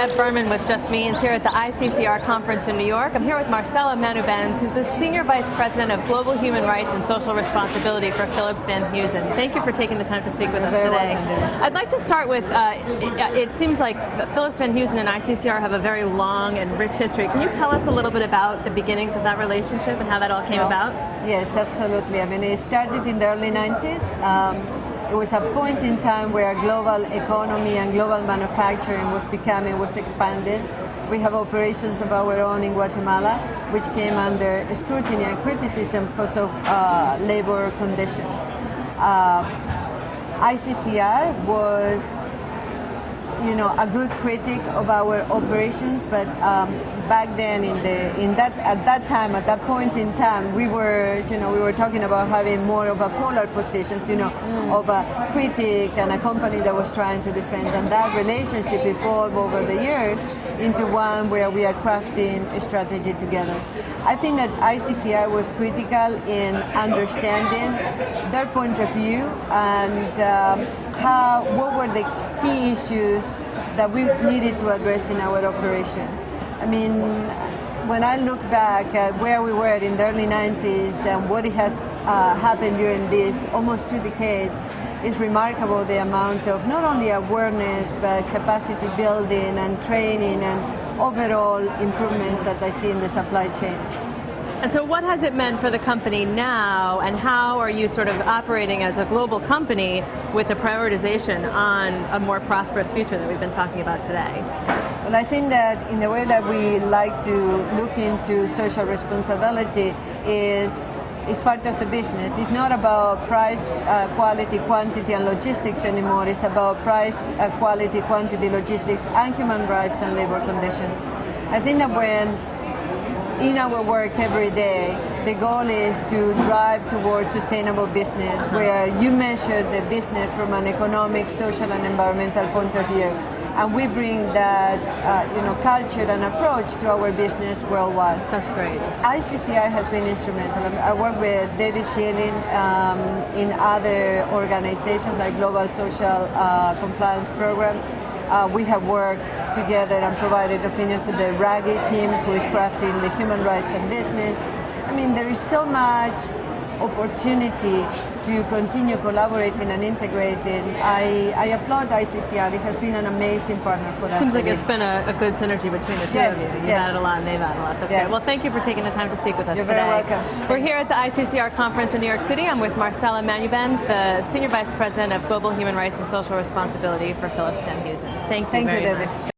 Deb Berman with Justmeans here at the ICCR conference in New York. I'm here with Marcela Manubens, who's the Senior Vice President of Global Human Rights and Social Responsibility for Phillips van Heusen. Thank you for taking the time to speak with us today. I'd like to start with, it seems like Phillips van Heusen and ICCR have a very long and rich history. Can you tell us a little bit about the beginnings of that relationship and how that all came about? Yes, absolutely. I mean, it started in the early 90s. It was a point in time where global economy and global manufacturing was expanding. We have operations of our own in Guatemala, which came under scrutiny and criticism because of labor conditions. ICCR was, a good critic of our operations, but back then, at that point in time, we were talking about having more of a polar positions, of a critic and a company that was trying to defend, and that relationship evolved over the years into one where we are crafting a strategy together. I think that ICCR was critical in understanding their point of view and what were the key issues that we needed to address in our operations. I mean, when I look back at where we were in the early 90s and what has happened during these almost 2 decades, it's remarkable the amount of not only awareness but capacity building and training and overall improvements that I see in the supply chain. And so what has it meant for the company now, and how are you sort of operating as a global company with the prioritization on a more prosperous future that we've been talking about today? Well, I think that in the way that we like to look into social responsibility is part of the business. It's not about price, quality, quantity, and logistics anymore. It's about price, quality, quantity, logistics, and human rights and labor conditions. I think that when in our work every day, the goal is to drive towards sustainable business where you measure the business from an economic, social, and environmental point of view. And we bring that culture and approach to our business worldwide. That's great. ICCR has been instrumental. I work with David Schilling in other organizations like Global Social Compliance Program. We have worked together and provided opinion to the RAGI team, who is crafting the human rights and business. I mean, there is so much opportunity to continue collaborating and integrating. I applaud ICCR. It has been an amazing partner for us. Seems like it's been a good synergy between the two of you. You've added a lot and they've added a lot. That's great. Well, thank you for taking the time to speak with us today. You're very welcome. We're here at the ICCR conference in New York City. I'm with Marcela Manubens, the Senior Vice President of Global Human Rights and Social Responsibility for Phillips van Heusen. Thank you very much.